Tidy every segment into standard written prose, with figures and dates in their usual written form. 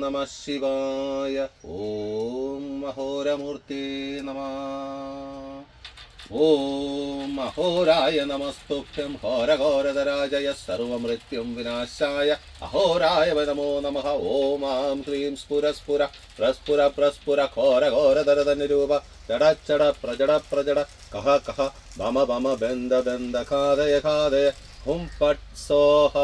നമഃ ശിവായ. ഓം അഹോരമൂർത്തേ നമഃ. ഓം അഹോരായ നമസ്തുഭ്യം ഘോരഘോരധരാജയ സർവമൃത്യും വിനാശായ അഹോരായ നമോ നമഃ. ഓം ആം ക്ലീം സ്ഫുര സ്ഫുര പ്രസ്ഫുര പ്രസ്ഫുര ഘോരഘോരധരധനുരൂപ ജട ചട പ്രജട പ്രജട കഹ കഹ ഭമ ഭമ ബന്ധ ബന്ധ ഖാദയ ഖാദയ ഹും ഫട് സോഹ.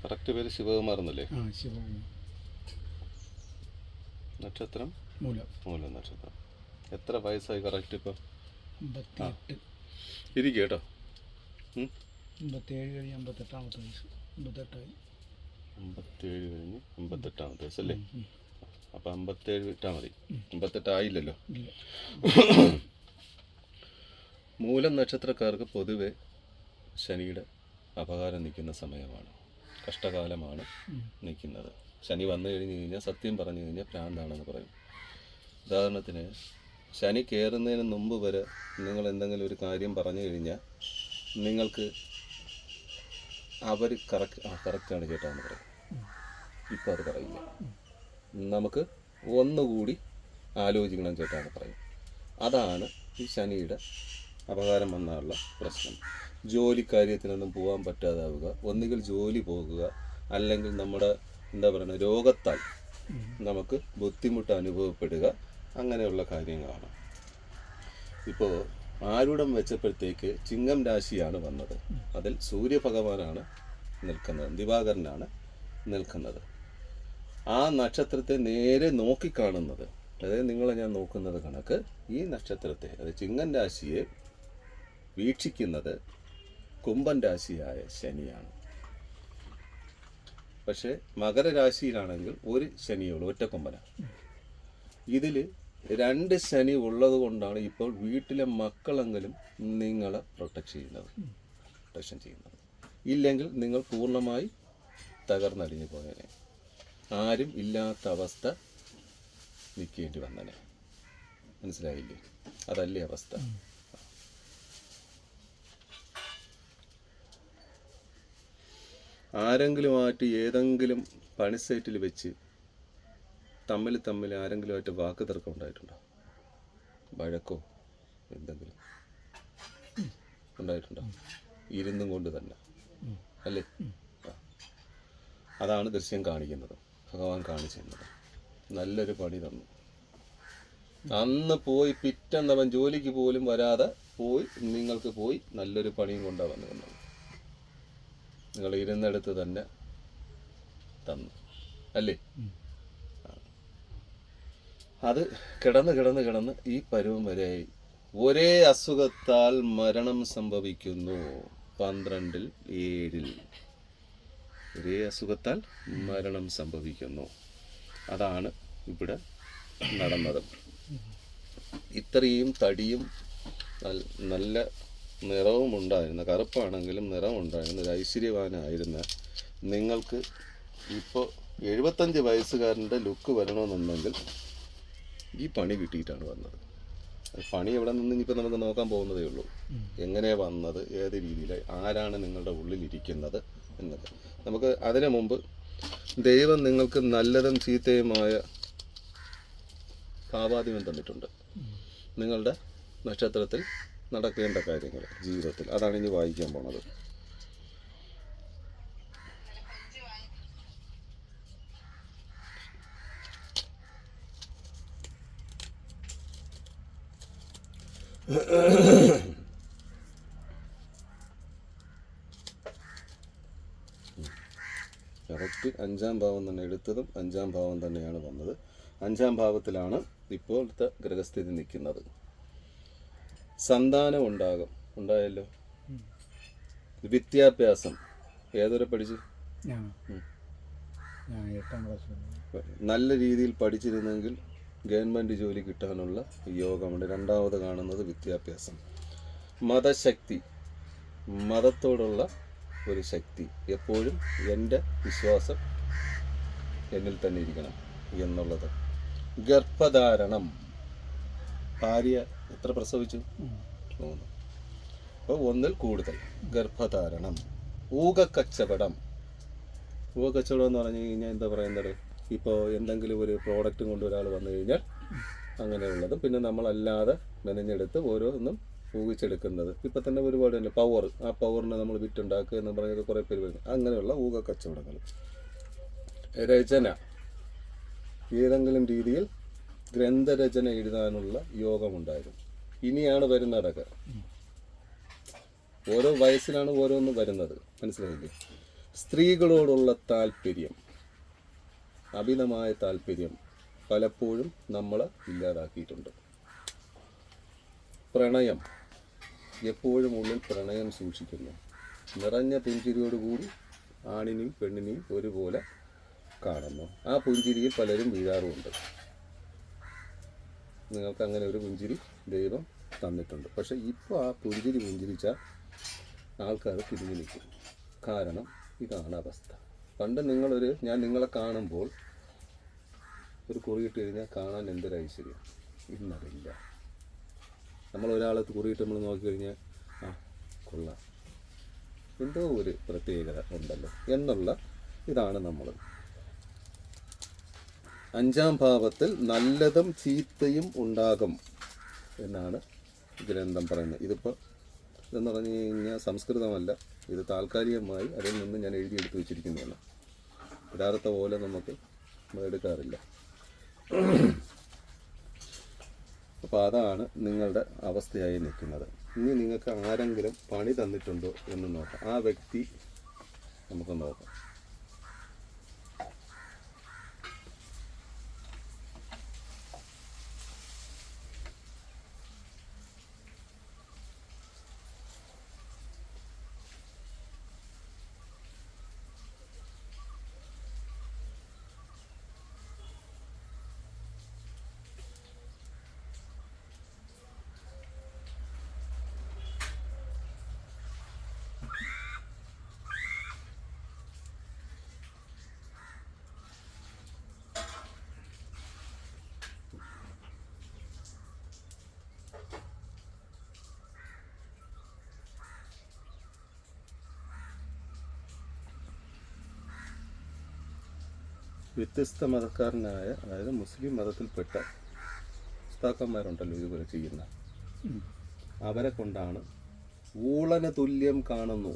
കറക്റ്റ് പേര് ശിവകുമാർ എന്നല്ലേ? നക്ഷത്രം മൂല നക്ഷത്രം. എത്ര വയസ്സായി കറക്റ്റ് ഇപ്പം? 58. ഇരിക്കും കേട്ടോ. 57 കഴിഞ്ഞ് 58-ാമത്തെ വയസ്സ്. 58 കഴിഞ്ഞ് 58-ാമത്തെ വയസ്സല്ലേ? അപ്പം 57 ഇട്ടാൽ മതി. 58 ആയില്ലല്ലോ. മൂലം നക്ഷത്രക്കാർക്ക് പൊതുവെ ശനിയുടെ അപകാരം നിൽക്കുന്ന സമയമാണ്, കഷ്ടകാലമാണ് നിൽക്കുന്നത്. ശനി വന്നു കഴിഞ്ഞ് കഴിഞ്ഞാൽ സത്യം പറഞ്ഞു കഴിഞ്ഞാൽ പ്രാന്താണെന്ന് പറയും. ഉദാഹരണത്തിന് ശനി കയറുന്നതിന് മുമ്പ് വരെ നിങ്ങൾ എന്തെങ്കിലും ഒരു കാര്യം പറഞ്ഞു കഴിഞ്ഞാൽ നിങ്ങൾക്ക് അവർ കറക്റ്റാണ് ചേട്ടാന്ന് പറയും. ഇപ്പം അത് പറയില്ല. നമുക്ക് ഒന്നുകൂടി ആലോചിക്കണം ചേട്ടാന്ന് പറയും. അതാണ് ഈ ശനിയുടെ അപകാരം വന്നാലുള്ള പ്രശ്നം. ജോലി കാര്യത്തിനൊന്നും പോകാൻ പറ്റാതാവുക, ഒന്നുകിൽ ജോലി പോകുക, അല്ലെങ്കിൽ നമ്മുടെ രോഗത്താൽ നമുക്ക് ബുദ്ധിമുട്ട് അനുഭവപ്പെടുക, അങ്ങനെയുള്ള കാര്യങ്ങളാണ്. ഇപ്പോൾ ആരൂഢം വെച്ചപ്പോഴത്തേക്ക് ചിങ്ങം രാശിയാണ് വന്നത്. അതിൽ സൂര്യഭഗവാനാണ് നിൽക്കുന്നത്, ദിവാകരനാണ് നിൽക്കുന്നത്. ആ നക്ഷത്രത്തെ നേരെ നോക്കിക്കാണുന്നത്, അതായത് നിങ്ങളെ ഞാൻ നോക്കുന്നത് കണക്ക് ഈ നക്ഷത്രത്തെ, അത് ചിങ്ങം രാശിയെ വീക്ഷിക്കുന്നത് കുംഭൻ രാശിയായ ശനിയാണ്. പക്ഷെ മകരരാശിയിലാണെങ്കിൽ ഒരു ശനിയുള്ളൂ, ഒറ്റക്കൊമ്പനാണ്. ഇതിൽ 2 ശനി ഉള്ളത് കൊണ്ടാണ് ഇപ്പോൾ വീട്ടിലെ മക്കളെങ്കിലും നിങ്ങളെ പ്രൊട്ടക്ഷൻ ചെയ്യുന്നത്. ഇല്ലെങ്കിൽ നിങ്ങൾ പൂർണ്ണമായി തകർന്നടിഞ്ഞു പോയനെ, ആരും ഇല്ലാത്ത അവസ്ഥ നിൽക്കേണ്ടി വന്നനെ. മനസ്സിലായില്ലേ? അതല്ലേ അവസ്ഥ. ആരെങ്കിലുമായിട്ട് ഏതെങ്കിലും പണിസൈറ്റിൽ വെച്ച് തമ്മിൽ ആരെങ്കിലുമായിട്ട് വാക്ക് തർക്കം ഉണ്ടായിട്ടുണ്ടോ? വഴക്കോ എന്തെങ്കിലും ഉണ്ടായിട്ടുണ്ടോ? ഇരുന്നും കൊണ്ട് തന്നെ അല്ലേ? അതാണ് ദൃശ്യം കാണിക്കുന്നത്, ഭഗവാൻ കാണിച്ചിരുന്നത്. നല്ലൊരു പണി തന്നു. അന്ന് പോയി പിറ്റന്നവൻ ജോലിക്ക് പോലും വരാതെ നിങ്ങൾക്ക് പോയി നല്ലൊരു പണിയും കൊണ്ടാണ് വന്നത്. നിങ്ങൾ ഇരുന്നിടത്ത് തന്നെ തന്നു അല്ലേ? അത് കിടന്ന് ഈ പരുവം വരെയായി. ഒരേ അസുഖത്താൽ മരണം സംഭവിക്കുന്നു. 12/7 ഒരേ അസുഖത്താൽ മരണം സംഭവിക്കുന്നു. അതാണ് ഇവിടെ നടന്നത്. ഇത്രയും തടിയും നല്ല നിറവും ഉണ്ടായിരുന്ന, കറുപ്പാണെങ്കിലും നിറമുണ്ടായിരുന്ന ഒരു ഐശ്വര്യവാനായിരുന്ന നിങ്ങൾക്ക് ഇപ്പോൾ 75 വയസ്സുകാരൻ്റെ ലുക്ക് വരണമെന്നുണ്ടെങ്കിൽ ഈ പണി കിട്ടിയിട്ടാണ് വന്നത്. പണി എവിടെ നിന്ന് ഇനിയിപ്പോൾ നമുക്ക് നോക്കാൻ പോകുന്നതേ ഉള്ളൂ. എങ്ങനെയാണ് വന്നത്, ഏത് രീതിയിലായി, ആരാണ് നിങ്ങളുടെ ഉള്ളിലിരിക്കുന്നത് എന്നത്. നമുക്ക് അതിനു മുമ്പ് ദൈവം നിങ്ങൾക്ക് നല്ലതും ചീത്തയുമായ ഭാവാധിപൻ തന്നിട്ടുണ്ട്. നിങ്ങളുടെ നക്ഷത്രത്തിൽ നടക്കേണ്ട കാര്യങ്ങൾ ജീവിതത്തിൽ, അതാണ് ഇനി വായിക്കാൻ പോണത്. കറക്റ്റ് 5-ാം ഭാവം തന്നെ എടുത്തതും 5-ാം ഭാവം തന്നെയാണ് വന്നത്. 5-ാം ഭാവത്തിലാണ് ഇപ്പോഴത്തെ ഗ്രഹസ്ഥിതി നിൽക്കുന്നത്. സന്താനം ഉണ്ടായല്ലോ. വിദ്യാഭ്യാസം ഏതുവരെ പഠിച്ചു? ഞാൻ 8ാം ക്ലാസ്. നല്ല രീതിയിൽ പഠിച്ചിരുന്നെങ്കിൽ ഗവൺമെൻറ് ജോലി കിട്ടാനുള്ള യോഗമുണ്ട്. രണ്ടാമത് കാണുന്നത് വിദ്യാഭ്യാസം. മതശക്തി, മതത്തോടുള്ള ഒരു ശക്തി, എപ്പോഴും എൻ്റെ വിശ്വാസം എന്നിൽ തന്നെ ഇരിക്കണം എന്നുള്ളത്. ഗർഭധാരണം, ഭാര്യ എത്ര പ്രസവിച്ചു? 3. അപ്പോൾ 1-ൽ കൂടുതൽ ഗർഭധാരണം. ഊഹക്കച്ചവടം. ഊഹക്കച്ചവടം എന്ന് പറഞ്ഞു കഴിഞ്ഞാൽ എന്താ പറയുന്നത്? ഇപ്പോൾ എന്തെങ്കിലും ഒരു പ്രോഡക്റ്റും കൊണ്ട് ഒരാൾ വന്നു കഴിഞ്ഞാൽ അങ്ങനെയുള്ളതും, പിന്നെ നമ്മളല്ലാതെ മെനഞ്ഞെടുത്ത് ഓരോന്നും ഊഹിച്ചെടുക്കുന്നത്. ഇപ്പം തന്നെ ഒരുപാട് തന്നെ പവർ, ആ പവറിനെ നമ്മൾ വിറ്റുണ്ടാക്കുക എന്ന് പറഞ്ഞൊക്കെ കുറേ പേര് വരുന്നത്. അങ്ങനെയുള്ള ഊഹക്കച്ചവടങ്ങൾ. രചന, ഏതെങ്കിലും രീതിയിൽ ഗ്രന്ഥരചന എഴുതാനുള്ള യോഗമുണ്ടായിരുന്നു. ഇനിയാണ് വരുന്നതൊക്കെ. ഓരോ വയസ്സിലാണ് ഓരോന്ന് വരുന്നത്, മനസ്സിലായില്ലേ? സ്ത്രീകളോടുള്ള താല്പര്യം, അമിതമായ താല്പര്യം പലപ്പോഴും നമ്മളെ ഇല്ലാതാക്കിയിട്ടുണ്ട്. പ്രണയം, എപ്പോഴും ഉള്ളിൽ പ്രണയം സൂക്ഷിക്കുന്നു. നിറഞ്ഞ പുഞ്ചിരിയോടുകൂടി ആണിനെയും പെണ്ണിനെയും ഒരുപോലെ കാണുന്നു. ആ പുഞ്ചിരിയിൽ പലരും വീഴാറുമുണ്ട്. നിങ്ങൾക്ക് അങ്ങനെ ഒരു പുഞ്ചിരി ദൈവം തന്നിട്ടുണ്ട്. പക്ഷെ ഇപ്പോൾ ആ പുഞ്ചിരിച്ചാൽ ആൾക്കാർ തിരിഞ്ഞു നിൽക്കും. കാരണം ഇതാണ് അവസ്ഥ. പണ്ട് ഞാൻ നിങ്ങളെ കാണുമ്പോൾ ഒരു കുറിയിട്ട് കഴിഞ്ഞാൽ കാണാൻ എന്തൊരു ഐശ്വര്യം. ഇന്നറിയില്ല. നമ്മൾ ഒരാളെ കുറിയിട്ട് നമ്മൾ നോക്കിക്കഴിഞ്ഞാൽ ആ കൊള്ളാം, എന്തോ ഒരു പ്രത്യേകത ഉണ്ടല്ലോ എന്നുള്ള ഇതാണ് നമ്മൾ. 5-ാം ഭാവത്തിൽ നല്ലതും ചീത്തയും ഉണ്ടാകും എന്നാണ് ഗ്രന്ഥം പറയുന്നത്. ഇതെന്ന് പറഞ്ഞു കഴിഞ്ഞാൽ സംസ്കൃതമല്ല, ഇത് താൽക്കാലികമായി അതിൽ നിന്ന് ഞാൻ എഴുതിയെടുത്ത് വെച്ചിരിക്കുന്നതാണ്. യഥാർത്ഥ പോലെ നമ്മൾ എടുക്കാറില്ല. അപ്പോൾ അതാണ് നിങ്ങളുടെ അവസ്ഥയായി നിൽക്കുന്നത്. ഇനി നിങ്ങൾക്ക് ആരെങ്കിലും പണി തന്നിട്ടുണ്ടോ എന്ന് നോക്കാം. ആ വ്യക്തി നമുക്ക് നോക്കാം. വ്യത്യസ്ത മതക്കാരനായ, അതായത് മുസ്ലിം മതത്തിൽപ്പെട്ട ഉസ്താക്കന്മാരുണ്ടല്ലോ ഇതുപോലെ ചെയ്യുന്ന, അവരെ കൊണ്ടാണ് ഊളന് തുല്യം കാണുന്നു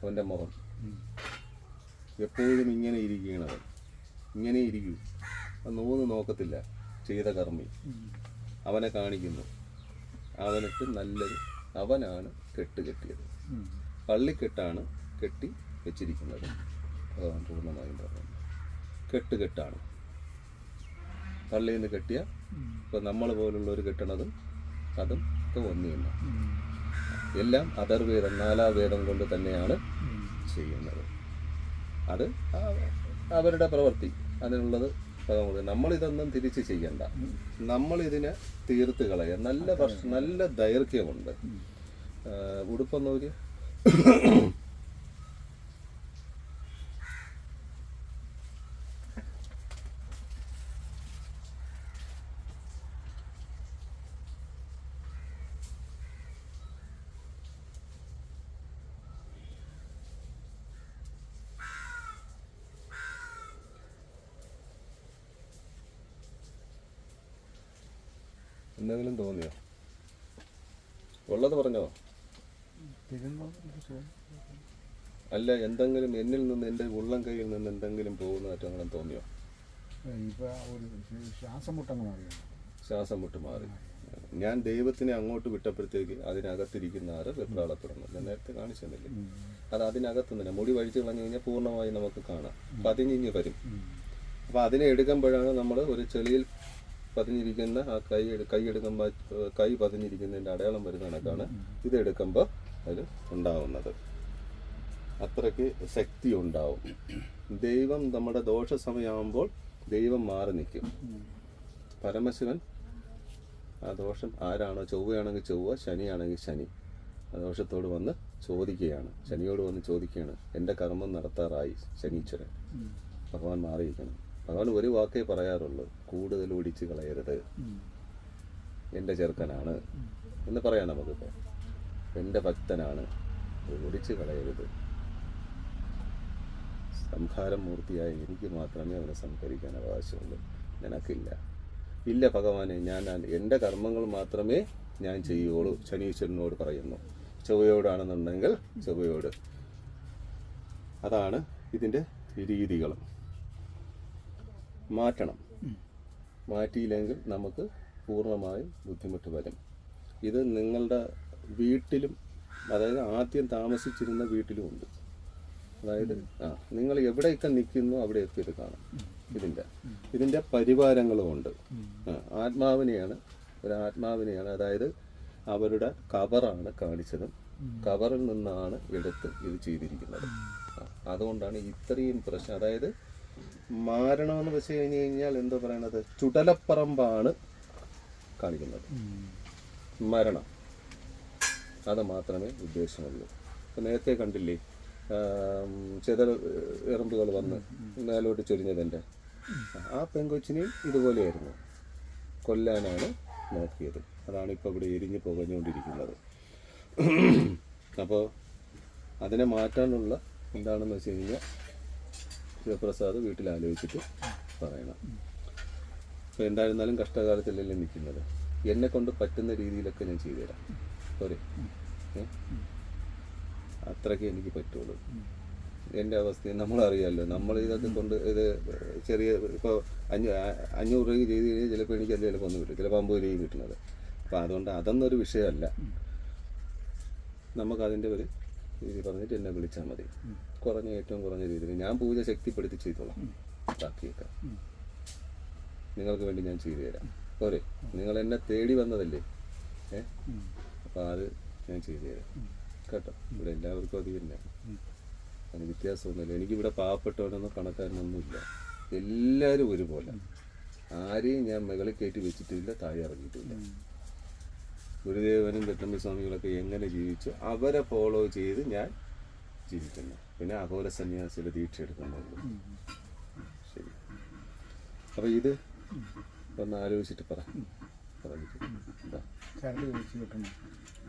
അവൻ്റെ മുഖം. എപ്പോഴും ഇങ്ങനെ ഇരിക്കണത്, ഇങ്ങനെ ഇരിക്കൂ, നോക്കത്തില്ല. ചെയ്ത കർമ്മി അവനെ കാണിക്കുന്നു. അവനിട്ട് നല്ലത്, അവനാണ് കെട്ടിയത്. പള്ളിക്കെട്ടാണ് കെട്ടി വെച്ചിരിക്കുന്നത്. അതാണ് പൂർണ്ണമായും പറയുന്നത്. കെട്ടാണ് പള്ളിയിൽ നിന്ന് കെട്ടിയ. ഇപ്പം നമ്മൾ പോലുള്ളവർ കെട്ടണതും അതും ഒക്കെ ഒന്നുമില്ല. എല്ലാം അഥർവേദം, 4-ാം വേദം കൊണ്ട് തന്നെയാണ് ചെയ്യുന്നത്. അത് അവരുടെ പ്രവൃത്തി, അതിനുള്ളത്. നമ്മളിതൊന്നും തിരിച്ച് ചെയ്യണ്ട. നമ്മളിതിനെ തീർത്ത് കളയുക. നല്ല ദൈർഘ്യമുണ്ട്. ഉടുപ്പൊന്നൂര് എന്തെങ്കിലും തോന്നിയോ? ഉള്ളത് പറഞ്ഞോ? അല്ല, എന്തെങ്കിലും എന്നിൽ നിന്ന്, എൻ്റെ ഉള്ളം കയ്യിൽ നിന്ന് എന്തെങ്കിലും പോകുന്നതായിട്ട് അങ്ങനെ തോന്നിയോ? ശ്വാസം മുട്ട് മാറി. ശ്വാസം മുട്ട് മാറി. ഞാൻ ദൈവത്തിനെ അങ്ങോട്ട് വിട്ടപ്പോഴത്തേക്ക് അതിനകത്തിരിക്കുന്ന ആറ് വെപ്രാളപ്പെടണം. ഞാൻ നേരത്തെ കാണിച്ചു തന്നില്ലേ, അത് അതിനകത്തുനിന്നില്ല. മുടി വഴിച്ച് കളഞ്ഞു കഴിഞ്ഞാൽ പൂർണ്ണമായി നമുക്ക് കാണാം, പതിഞ്ഞിഞ്ഞ് വരും. അപ്പോൾ അതിനെ എടുക്കുമ്പോഴാണ് നമ്മൾ ഒരു ചെളിയിൽ പതിഞ്ഞിരിക്കുന്ന ആ കൈ എടുക്കുമ്പോൾ കൈ പതിഞ്ഞിരിക്കുന്നതിൻ്റെ അടയാളം വരുന്ന കണക്കാണ് ഇത് എടുക്കുമ്പോൾ അതിൽ ഉണ്ടാവുന്നത്. അത്രയ്ക്ക് ശക്തി ഉണ്ടാവും. ദൈവം നമ്മുടെ ദോഷ സമയമാകുമ്പോൾ ദൈവം മാറി നിൽക്കും. പരമശിവൻ ആ ദോഷം ആരാണോ, ചൊവ്വയാണെങ്കിൽ ചൊവ്വ, ശനിയാണെങ്കിൽ ശനി, ആ ദോഷത്തോട് വന്ന് ചോദിക്കുകയാണ്, ശനിയോട് വന്ന് ചോദിക്കുകയാണ്, എൻ്റെ കർമ്മം നടത്താറായി ശനീശ്വരൻ. ഭഗവാൻ മാറിയിരിക്കണം. ഭഗവാൻ ഒരു വാക്കേ പറയാറുള്ളൂ, കൂടുതൽ ഒടിച്ച് കളയരുത്, എൻ്റെ ചെറുക്കനാണ് എന്ന് പറയാം നമുക്കിപ്പോൾ. എൻ്റെ ഭക്തനാണ്, ഒടിച്ച് കളയരുത്. സംഹാരം മൂർത്തിയായ എനിക്ക് മാത്രമേ അവനെ സംഹരിക്കാൻ അവകാശമുള്ളൂ, നിനക്കില്ല. ഇല്ല ഭഗവാനെ, ഞാൻ എൻ്റെ കർമ്മങ്ങൾ മാത്രമേ ഞാൻ ചെയ്യുള്ളൂ, ശനീശ്വരനോട് പറയുന്നു. ചൊവ്വയോടാണെന്നുണ്ടെങ്കിൽ ചൊവ്വയോട്. അതാണ് ഇതിൻ്റെ രീതികൾ. മാറ്റണം. മാറ്റിയില്ലെങ്കിൽ നമുക്ക് പൂർണ്ണമായും ബുദ്ധിമുട്ട് വരും. ഇത് നിങ്ങളുടെ വീട്ടിലും, അതായത് ആദ്യം താമസിച്ചിരുന്ന വീട്ടിലും ഉണ്ട്. അതായത് നിങ്ങൾ എവിടെയൊക്കെ നിൽക്കുന്നു അവിടെയൊക്കെ ഇത് കാണാം. ഇതിൻ്റെ പരിവാരങ്ങളും ഉണ്ട്. ആത്മാവിനെയാണ്, ഒരു ആത്മാവിനെയാണ്, അതായത് അവരുടെ കവറാണ് കാണിച്ചതും കവറിൽ നിന്നാണ് എടുത്ത് ഇത് ചെയ്തിരിക്കുന്നത്. അതുകൊണ്ടാണ് ഇത്രയും പ്രശ്നം. അതായത് മാരണമെന്ന് വെച്ച് കഴിഞ്ഞ് കഴിഞ്ഞാൽ എന്താ പറയണത്, ചുടലപ്പറമ്പാണ് കാണിക്കുന്നത്. മരണം അത് മാത്രമേ ഉദ്ദേശമുള്ളൂ. ഇപ്പം നേരത്തെ കണ്ടില്ലേ, ചെതൽ എറുമ്പുകൾ വന്ന് മേലോട്ട് ചൊരിഞ്ഞതിൻ്റെ ആ പെങ്കൊച്ചിനെയും ഇതുപോലെയായിരുന്നു, കൊല്ലാനാണ് നോക്കിയത്. അതാണ് ഇപ്പോൾ ഇവിടെ എരിഞ്ഞ് പുകഞ്ഞുകൊണ്ടിരിക്കുന്നത്. അപ്പോൾ അതിനെ മാറ്റാനുള്ള എന്താണെന്ന് വെച്ച് കഴിഞ്ഞാൽ ശിവപ്രസാദ് വീട്ടിൽ ആലോചിച്ചിട്ട് പറയണം. അപ്പോൾ എന്തായിരുന്നാലും കഷ്ടകാലത്തിലല്ലേ നിൽക്കുന്നത്, എന്നെ കൊണ്ട് പറ്റുന്ന രീതിയിലൊക്കെ ഞാൻ ചെയ്തു തരാം. പോരെ, അത്രയ്ക്ക് എനിക്ക് പറ്റുള്ളൂ. എൻ്റെ അവസ്ഥ നമ്മളറിയാമല്ലോ. നമ്മൾ ഇതൊക്കെ കൊണ്ട് ഇത് ചെറിയ ഇപ്പോൾ 500 രൂപയ്ക്ക് ചെയ്ത് കഴിഞ്ഞാൽ ചിലപ്പോൾ എനിക്ക് അത് ചിലപ്പോൾ ഒന്നും കിട്ടും, ചിലപ്പോൾ 50 രൂപയും കിട്ടുന്നത്. അപ്പോൾ അതുകൊണ്ട് അതൊന്നൊരു വിഷയമല്ല. നമുക്കതിൻ്റെ ഒരു രീതി പറഞ്ഞിട്ട് എന്നെ വിളിച്ചാൽ മതി. ഏറ്റവും കുറഞ്ഞ രീതിയിൽ ഞാൻ പൂജ ശക്തിപ്പെടുത്തി ചെയ്തോളാം. ബാക്കിയൊക്കെ നിങ്ങൾക്ക് വേണ്ടി ഞാൻ ചെയ്തു തരാം. പോരെ, നിങ്ങൾ എന്നെ തേടി വന്നതല്ലേ, അപ്പോൾ അത് ഞാൻ ചെയ്തു തരാം കേട്ടോ. ഇവിടെ എല്ലാവർക്കും അത് തന്നെ, അതിന് വ്യത്യാസമൊന്നുമില്ല. എനിക്കിവിടെ പാവപ്പെട്ടവനൊന്നും കണക്കാരനൊന്നുമില്ല. എല്ലാവരും ഒരുപോലെ. ആരെയും ഞാൻ മുകളിൽ കയറ്റി വെച്ചിട്ടില്ല, താഴെ ഇറങ്ങിയിട്ടില്ല. ഗുരുദേവനും വെട്ടമ്പി സ്വാമികളൊക്കെ എങ്ങനെ ജീവിച്ചു അവരെ ഫോളോ ചെയ്ത് ഞാൻ ജീവിക്കുന്നു. പിന്നെ അഘോര സന്യാസിയുടെ ദീക്ഷ എടുക്കുന്നുള്ളൂ. ശരി, അപ്പോൾ ഇത് ഒന്ന് ആലോചിച്ചിട്ട് പറഞ്ഞിട്ട്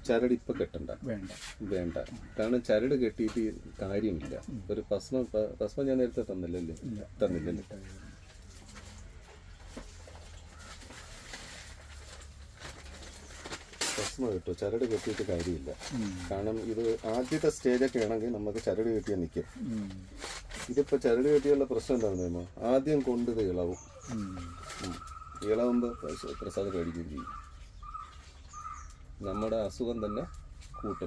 ചരട് ഇപ്പം കെട്ടണ്ട, വേണ്ട. കാരണം ചരട് കെട്ടിയിട്ട് കാര്യമില്ല. ഒരു ഭസ്മം ഞാൻ നേരത്തെ തന്നില്ലല്ലേ? ഭസ്മം കിട്ടും, ചരട് കെട്ടിയിട്ട് കാര്യമില്ല. കാരണം ഇത് ആദ്യത്തെ സ്റ്റേജൊക്കെ ആണെങ്കിൽ നമുക്ക് ചരട് കെട്ടിയാൽ നിൽക്കും. ഇതിപ്പോൾ ചരട് കെട്ടിയുള്ള പ്രശ്നം എന്താണെന്ന് പറയുമ്പോൾ ആദ്യം കൊണ്ട് ഇത് ഇളവും. ഇളവുമ്പോൾ പ്രസാദം പേടിക്കുകയും ചെയ്യും. നമ്മുടെ അസുഖം തന്നെ കൂട്ടും.